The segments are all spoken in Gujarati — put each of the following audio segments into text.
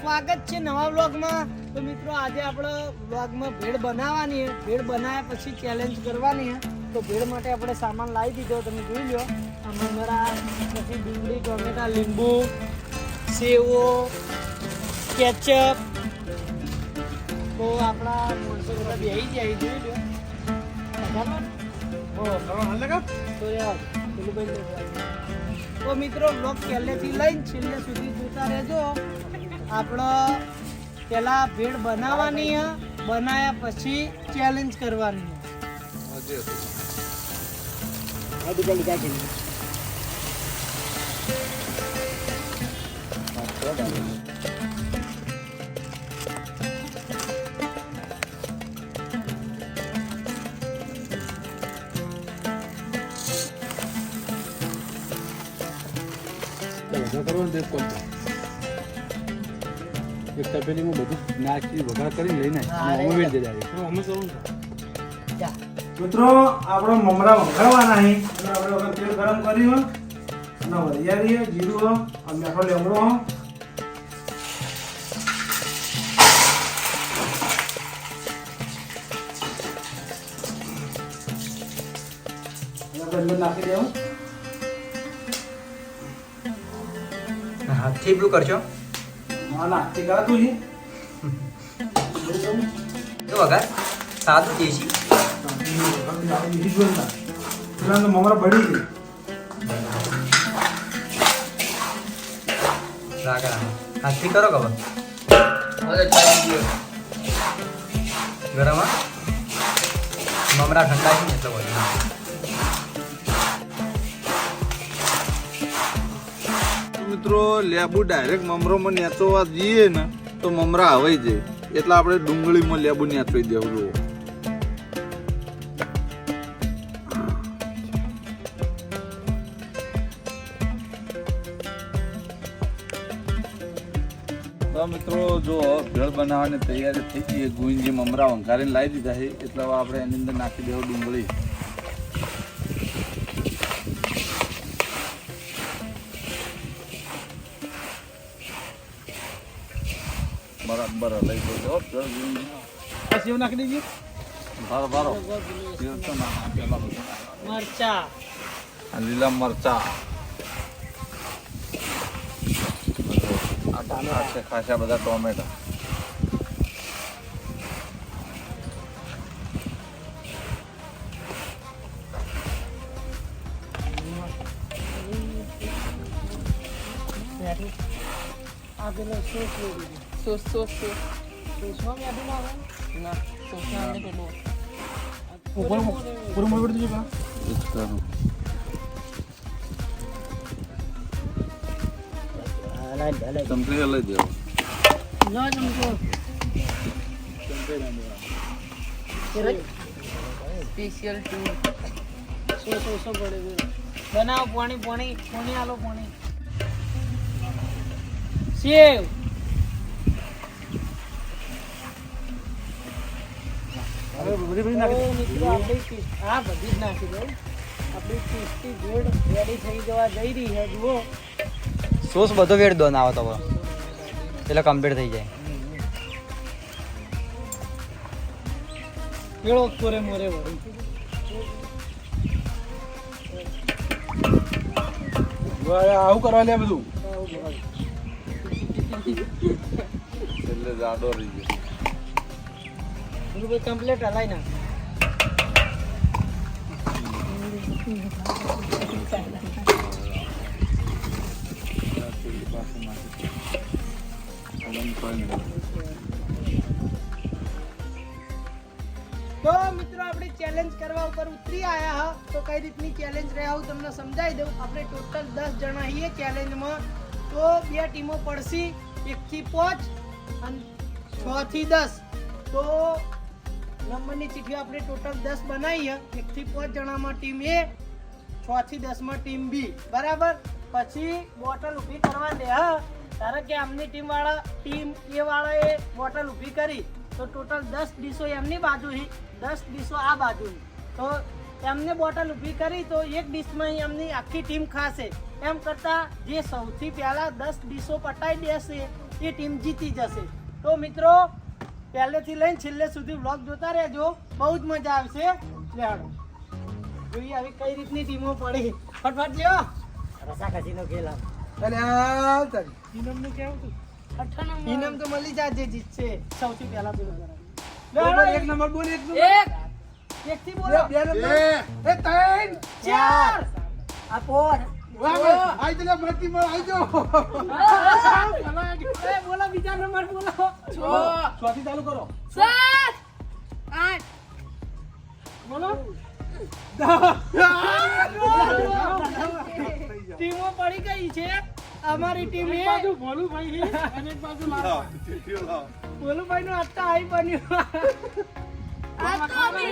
સ્વાગત છે નવા વ્લોગમાં। તો મિત્રો આજે આપણે વ્લોગમાં ભેળ બનાવવાની છે। ભેળ બનાવ્યા પછી ચેલેન્જ કરવાની છે। તો ભેળ માટે આપણે સામાન લાવી દીધો, તમે જોઈ લો। આ મમરા, પછી ડુંગળી, ટોમેટા, લીંબુ, સેવો, કેચઅપ। તો આપણા માણસો બધા બેસી જાય, જોઈ લો। તો મિત્રો વ્લોગ પહેલેથી લઈને છેલ્લે સુધી જોતા રહેજો। આપણે પેલા ભેળ બનાવવાની છે, બનાવ્યા પછી ચેલેન્જ કરવાની છે। એક તપેલીમાં બધું નાખી વઘાર કરીને લઈને ઉમેરી દેજો। મિત્રો આપણો મમરા વઘારવાના છે અને આપણે તેલ ગરમ કર્યું અને વરિયાળી જીરું અને મીઠો લીમડો અંદર નાખી દેવું। હાથથી પેલું કરશો ના ના તે કરાતું છે તો વઘાર સાદું દેશી મમરા બળી ગઈ હાથથી કરો ખબર ગરમ મમરા ઠંડા છે ને એટલો બધું મિત્રો લેબુ ડાયરેક્ટ મમરોમાં નેચોવા જઈએ ને તો મમરા હવાઈ જાય, એટલે આપણે ડુંગળીમાં લેબુ નેચવી દેવું। જુઓ તો મિત્રો જો ભેળ બનાવવાની તૈયારી થઈ ગઈ। ગુંજી મમરા વંઘારીને લાવી દીધા છે, એટલે હવે આપણે એની અંદર નાખી દેવું ડુંગળી। બરાબર લઈ દો સેવ નાખી દેજે। ભારો ભારો તેલ તો નાખો પેલા બધું મરચા, આ લીલા મરચા આ છે ખાસા બધા ટોમેટા આ પેલો સોસ લઈ દીધો। સોસમાં મેદું ના આવે ના, સોસમાં અંદર પેલું પૂરું મોડ દેજો પેલા ચમચી લઈ દેવો। લો ચમચો સ્પેશિયલ ટુ સો પડે બનાવો। પાણી આલો પાણી સેવ બધી નાખી મિત્રો આપણી આ બધી જ નાખી દઉં। આપણી ટેસ્ટી ભેળ રેડી થઈ જવા જઈ રહી છે, જુઓ। સોસ બધો વેડ દો ના આવે તો એટલે કમ્પ્લીટ થઈ જાય। ભેળો કોરે મોરે વળી આવું કરવા લે બધું એટલે જાડો રહી ગયો। કમ્પ્લીટ હલાઈ નાખ। તો મિત્રો આપણે ચેલેન્જ કરવા ઉપર ઉતરી આયા હા। તો કઈ રીતની ચેલેન્જ રહ્યા હું તમને સમજાવી દઉં। આપણે ટોટલ 10 જણા છીએ ચેલેન્જમાં। તો બે ટીમો પડશે, 1 થી 5 અને 6 થી 10। તો નંબરની ચીઠી આપણે ટોટલ 10 બનાવી છે। 1 થી 5 જણામાં ટીમ A, 6 થી 10 માં ટીમ B, બરાબર। પછી બોટલ ઊભી કરવા દે હા। ધારો કે આમની ટીમ A વાળાએ બોટલ ઊભી કરી તો ટોટલ 10 ડીશો એમની બાજુ, 10 ડીશો આ બાજુ। તો એમને બોટલ ઊભી કરી તો એક ડીશમાં એમની આખી ટીમ ખાશે। એમ કરતા જે સૌથી પહેલા 10 ડીશો પટાઈ દેશે એ ટીમ જીતી જશે. તો મિત્રો પહેલેથી લઈને છેલ્લે સુધી વ્લોગ જોતા રહેજો, બહુ જ મજા આવશે. લેહાડો જોઈએ આવી કઈ રીતની ટીમો પડી. ફટફટ લ્યો. રસાકસીનો ખેલ આ. ઇનામનું કેવું હતું? ઇનામ તો મળી જાય જે જીતશે સૌથી પહેલા પેલો કરાવે. એક નંબર બોલ, એક નંબર. એકથી બોલો. બે નંબર. એ ત્રણ. 4 આ 4 વાહ વાહ, આઈ જલે મરતી મર આઈ જો. બોલો બીજા નંબર બોલો. 6 થી ચાલુ કરો. 7 8 બોલો. ટીમો પડી ગઈ છે. અમારી ટીમે ભોલુભાઈ અને એક બાજુ ભોલુભાઈ નું આટલા હાઈ બન્યું. આ તો અમી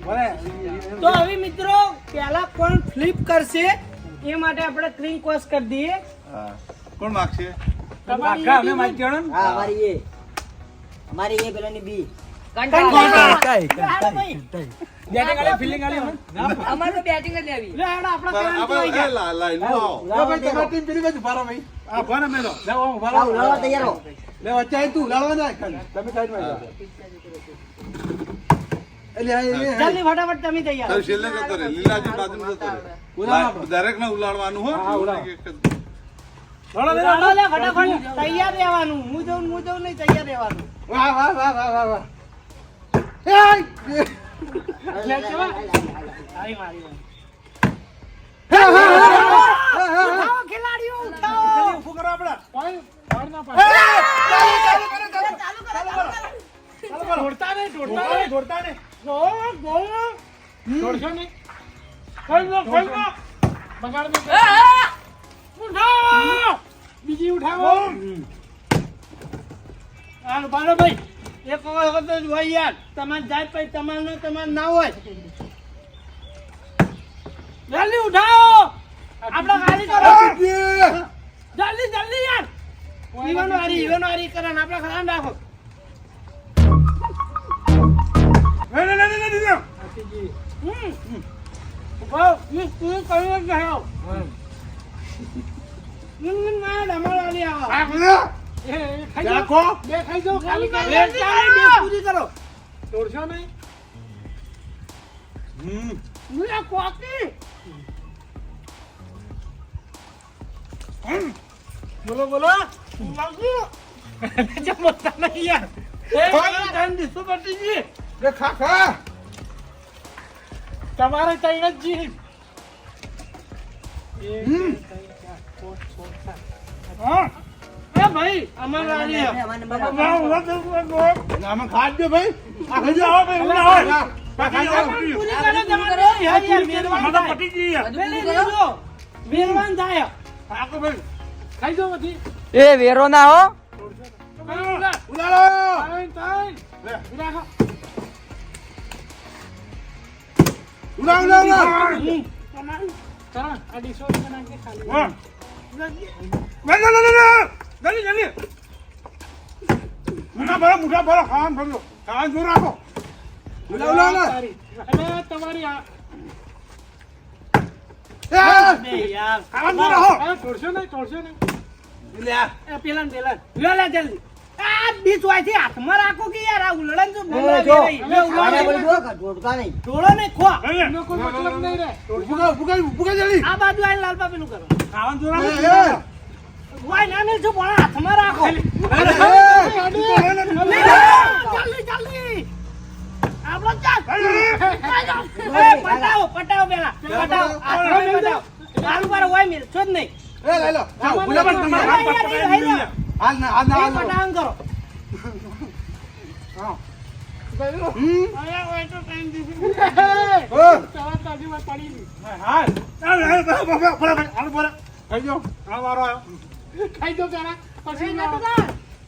ભલે. તો હવે મિત્રો પહેલા કોણ ફ્લિપ કરશે એ માટે આપણે ક્રીમ કોસ કરી દઈએ. હા. કોણ માગશે? આખા અમે મારી જણો ને. હા हमारी ये पेलानी बी હાલો ભાઈ. બેટિંગ આલે ફિલ્ડિંગ આલે અમાર તો બેટિંગ જ લેવી. લે હેડો આપણા પેલા આપણે જોઈ ગયા. લાઈનમાં આવો. લા ભાઈ તમારી ટીમ પેલી બાજુ ભારો ભાઈ. આ ભાને મેલો. લે ઓ ભારો. लाओ लाओ तैयार हो લે વચ્ચે આઈ તું લાડવા ના ખાલી. તમે સાઈડમાં જાઓ. એટલે આ જલ્દી ફટાફટ તમે તૈયાર. તારે છેલ્લે જતો રહે, લીલાજી બાજુમાં જતો રહે. ઉલાળવા. દરેકને ઉલાળવાનું હો. હા, ઉલાળો. એક જ. લાડો લે હાલો લે ફટાફટ તૈયાર રહેવાનું. હું જઉં નહીં તૈયાર રહેવાનું. વાહ વાહ વાહ વાહ વાહ વાહ. એ લે ચલો. હારી મારી. ઉઠાવો ખેલાડીઓ ઉઠાવો. ઉભું કરો આપડા. ચાલુ કરો. દોડતા નહીં. ગો દોડશો નહીં. કઈ લો. બગાડ દો. ઉઠાવો. બીજી ઉઠાવો. હાલો બાલો ભાઈ એક વખત જ હોય યાર. તમારે જાય પછી તમારે ના હોય. જલ્દી ઉઠાવો. આપડા ખાલી કરો. જલ્દી યાર. ઈવાનો હારી કરે ને આપડા ખાલી રાખો. ઉભો. તું કઈ જ ગયો. ના ડમળ વાળી આવો. રાખો. બે ખાઈ જાઓ ખાલી કરો. બે પૂરી કરો. તોડશો નહીં. હું આ કોકી. બોલો લાગુ. ચમકતા નહીં યાર. ટાઈમ દીસો બટીજી. લે ખા. તમારે તૈન જ જી. હા એ ભાઈ અમાર વાળી हमारे नंबर આમાં ખાટ દો ભાઈ. આ ખાઈ જાઓ ભાઈ. ઉલા હોય. ખાઈ જાઓ. પૂરી કરો તમારે. યાર મેરવાન માતા પટી ગઈ યાર. મેરવાન થાય. આકો ભાઈ. ખાઈ જાઓ બધી. એ વેરો ના હો. ઉલાળો. લે. ઉલા. આ ડીશો બનાવી ખાલી. વાહ. જલ્દી. મુઠા ભરો ખાવાનું જોર રાખો. ઉલા. સારી. અને તમારી આ બે યાર ખાવાનું જોર રાખો. તોડશો નહીં. લે. એ પેલા લે જલ્દી. આ બીચ વાયથી હાથમાં રાખો કે યાર આ ઉલળન તો મમરા जो વેરાઈ. લે ઉલાળો. ढूंढता नहीं તોડો ને ખો. એનો કોઈ મતલબ નહીં રે. ભૂકા જલ્દી. આ બાજુ આવીને લાલપા પેલું કરો. ખાવાનું જોર રાખો. વાય ના ને જો પણ હાથમાં રાખો. જલ્દી. આપણો ચાલ. પટાવો પેલા. પટાવો. હાલ પર હોય મેલ છો જ નહીં. એ લઈ લો. જાઓ, ભૂલા પણ તમારે હાથ પાડ પકડાવી દીધું. હાલ ના પટાવન કરો. હા. આયા હોય તો ટાઈમ દીધી. ઓ. ચાલ તાજીમાં પડી ગઈ. હાલ. હાલ ખાઈ જાઓ. આ વારો આવ્યો. ખાઈ દો પેલા પછી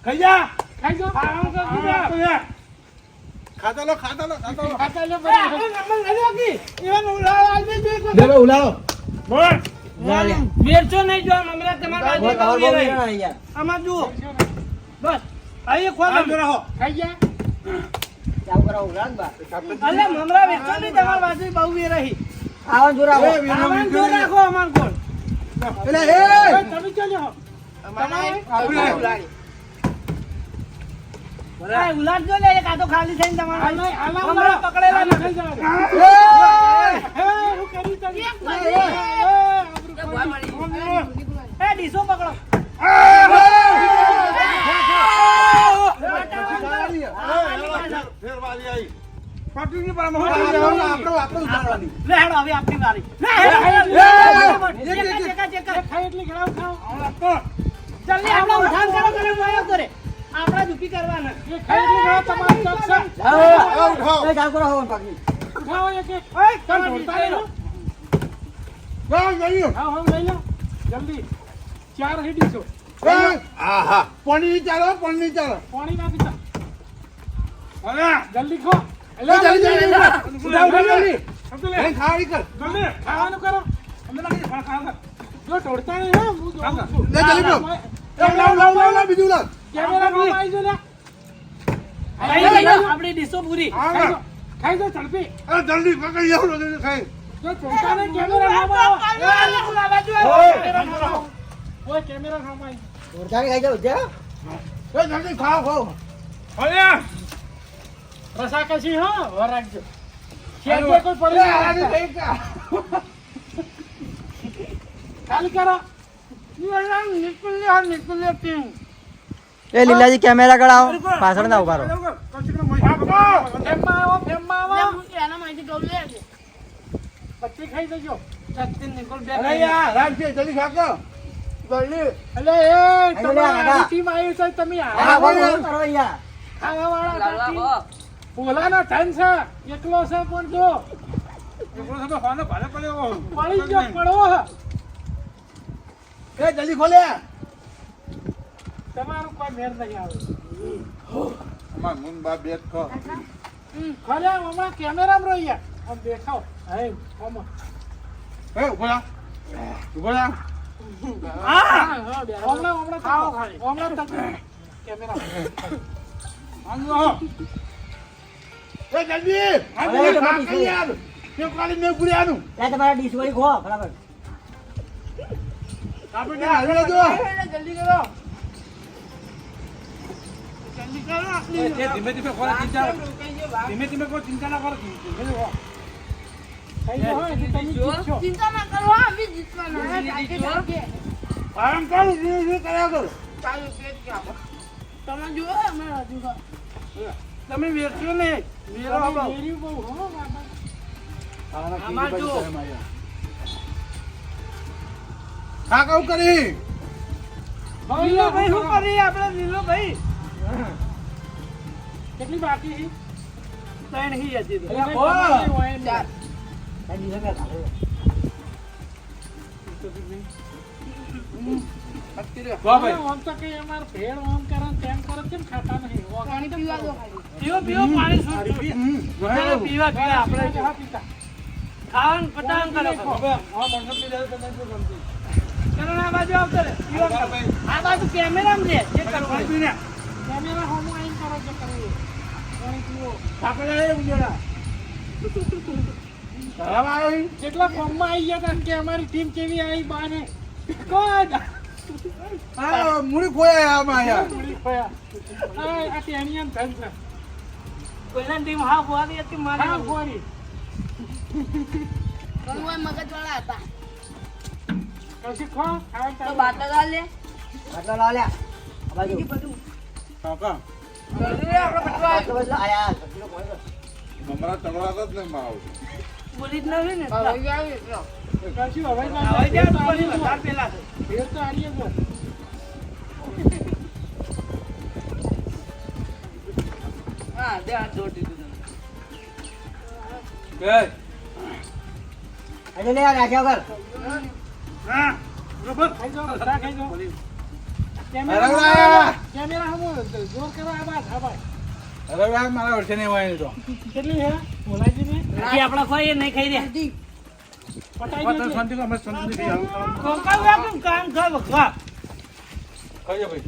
ખાઈ જા. ખાઈ દો. ખાતા લો. ખાતા લે બરાબર. નંબર લઈ લો કી. એવાનો ઉલાળો આવી દે. ઉલાળો. બોલ. વેરચો નહીં જો મમરા તમારા बहुत और बोल रहे हैं यार આમાં જુઓ બસ આઈએ ખોલ હાલ જો રાખો. ખાઈ ગયા क्या करा उड़ान बा અલે મમરા વેરચો નહીં તમારા બાજુ બહુ વે રહી आवाज जोरा ए, આવાન જો રાખો અમાર કોણ એટલે એ તમે ચાલો ઉલાડજો લે એક આ તો ખાલી થઈને તમારા પકડેલા નથી એ ડીસો પકડો લે હેડો હવે આપણી વારી જલ્દી આપણે ઉઠાણ કરો કરે વાયો કરે આપણા ઝૂકી કરવાના જાવ કરો હોન પાકી પાણી ચાલો પાણી ચાલો જલ્દી ખો ખાવી કર ખાવાનું કરો જો તોડતા નહીં હો હું જોઉં છું. લે જલ્દી લાવ બીજું લાવ કેમેરા માં આવી જો લે આપણી ડીશો પૂરી ખાઈ દો ઝડપી જલ્દી પકડી જાવ ખાઈ જો તોડતા નહીં કેમેરા માં ઓય કેમેરા માં ઓરખાની ખાઈ જાવ જા જલ્દી ખાઓ ખાઓ રસા કશી હો વરાગજો શેઠે કોઈ પડી ખાલી કરો નીકળ્યો ટીમ એ લીલાજી કેમેરા કઢાવો પાછળ ના ઉભા રહો પછી ખાઈ દેજો સચિન નિકોલ બે અરે યાર રાખજે જલ્દી ખાકો જલ્દી એટલે એ તમારી ટીમ આવી છે તમે આ બોલ કરો યાર ખાવા વાળા પોલાનો ધન છે એકલો છે પણ જો પડી ગયો પડવો એ જલ્દી ખોલે તમારું કોઈ મેર નહીં આવે અમાર મુન બા બેટ ખો ખરે હમણાં કેમેરામાં રહીએ આમ દેખાવ હે આમ એ ઉભા ઉભા હમણાં ખાઓ ખાલી હમણાં તક કેમેરા એ જલ્દી અરે તમારી છે. યાર કે કાલી મે પૂર્યાનું લે તમારા ડીશ વાળી ખો બરાબર આપણે હાલે જો જલ્દી કરો જલ્દી કરો આટલી ધીમે ધીમે ખોલે ચિંતા ધીમે ધીમે કોઈ ચિંતા ના કરો ખાઈ લો હજી તમે જીતશો. ચિંતા ના કરો અમે જીતવાના આરામ કર જે કર્યા કર ચાલુ પેટ કે આપો તમે જુઓ અમે હજુ તમે વેચ્યો ને વેરો વેર્યું બહુ હો બાબા આમાં જો ખા કઉ કરી લીલો ભાઈ શું કરી આપણે લીલો ભાઈ કેટલી બાકી છે ત્રણ હી હતી તો ચાર. આ ડીશ મે ખાઓ આમ તો કઈ અમાર ભેળ આમ કરે ને તેમ કરે કેમ ખાતા નહીં પાણી પીવા દો ખાલી પીવો પાણી શું ચાલો પીવા આપણે હા પીતા ખાવાનું પટાંગ કરો ચલો આ બાજુ આવતો રે પીવો આ બાજુ કેમેરામાં છે જે કરવાનું કેમેરા હોમ આઈન કરો જે કરવું પાણી પીવો આપણે ઉજળા જેટલા ફોર્મમાં આવી ગયા હતા કે અમારી ટીમ કેવી આવી બાને કોણ હા મુડી ખોયા આમાં યાર આ ટેનિયન ધન છે પહેલા ટીમ હા ફોરી હતી મારી હા ફોરી કનુઆ મગજ વાળા હતા કશી ખો તો બાટલા ગાલ લે આટલા લાવ લે આ બાજુ કાકા જલ્દી આપણે પટવા આટલો બદલો આયા સબ્જીનો કોઈ કર મમરા ચડવાતા જ નહીં માવ બોલી જ નથી ને આવી આવી એટલો કશું હવે જાય પેલા ભેર તો આડીએ ગયો હા દે આ દોડી દીધું આજે લે આ રાખ્યા કર હા બરોબર ખાઈ જાઓ ખરા ખાઈ જાઓ અરે કેમેરા વાહ! કેમેરા હમો જોર કરો આ બાદ હા ભાઈ અરે ભાઈ મારા વર્ષે નહીં વાય તો કેટલી હે બોલાજી ને હજી આપણા કોઈ નહીં ખાઈ રહ્યા પટાઈ પતર દે શાંતિ કો મસ્ત શાંતિ થી આવું કોકા વાકમ કામ કર વખવા ખાઈ જા ભાઈ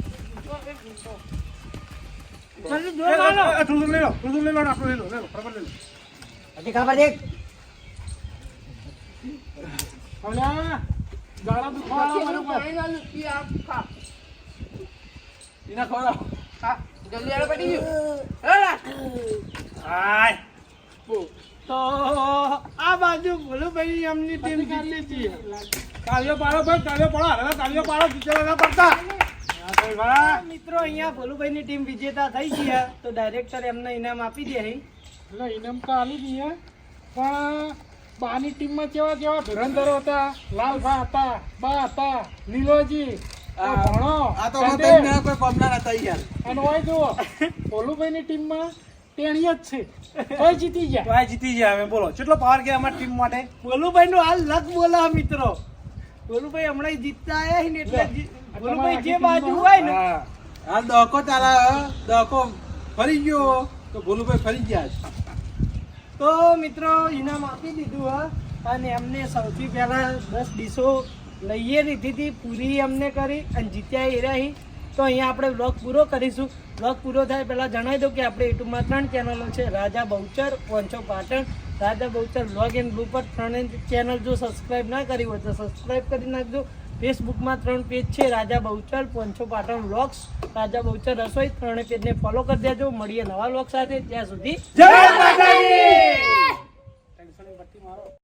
જલ્દી જોર મારો થોડું લઈ લો આપણે લઈ લો બરાબર લઈ લો હજી ખબર દેખ ઓલા ગાળા દુખવાના મને બરોબર. પાણી ના લૂંટી આ ખા. એના ખવડાવો. ખા. જલ્દી આલો પડી ગયું. હેલા. હાય. તો આ બાજુ ભોલુભાઈ એમની ટીમ જીતી છે. તાળીઓ પાડો ભાઈ, તાળીઓ પાડો. હવે તાળીઓ પાડો, જીતેલા ના પડતા. હા, ભાઈ, વાહ. મિત્રો અહીંયા ભોલુભાઈની ટીમ વિજેતા થઈ છે તો ડાયરેક્ટર એમને ઇનામ આપી દે અહીં. એટલે ઇનામ તો આલી દઈએ પણ બાની ટીમમાં કેવા કેવા ધુરંધરો હતા, લાલભા હતા, બા હતા, લીલોજી, ભણો, અને ઓય જુઓ ભોલુભાઈની ટીમમાં ટેણીઓ જ છે, કોઈ જીતી ગયા. કોઈ જીતી ગયા. હવે બોલો કેટલો પાવર કે અમારી ટીમ માટે? ભોલુભાઈનું હાલ લક બોલા મિત્રો. ભોલુભાઈ હમણાં જીતતા આયા છે ને એટલે ભોલુભાઈ જે બાજુ હોય ને હા. હાલ દહકો ચાલે, દહકો ફરી ગયો તો ભોલુભાઈ ફરી ગયા છે. તો મિત્રો ઇનામ આપી દીધું હા. અને એમને સૌથી પહેલા 10 ડીશો લઈએ લીધી હતી, પૂરી એમને કરી અને જીત્યા એ રહી. તો અહીંયા આપણે બ્લોગ પૂરો કરીશું. બ્લોગ પૂરો થાય પહેલાં જણાવી દઉં કે આપણે યુટ્યુબમાં 3 ચેનલો છે, રાજા બહુચર, પોંચો પાટણ, રાજા બહુચર વ્લોગ એન્ડ બ્લૂપર. 3 ચેનલ જો સબસ્ક્રાઈબ ના કરી હોય તો સબસ્ક્રાઈબ કરી નાખજો. ફેસબુકમાં 3 પેજ છે, રાજા બહુચર, પોંચો પાટણ વ્લોગ્સ, રાજા બહુચર રસોઈ. 3 પેજને ફોલો કરી દેજો. મળીએ નવા વ્લોગ સાથે. ત્યાં સુધી જય માતાજી.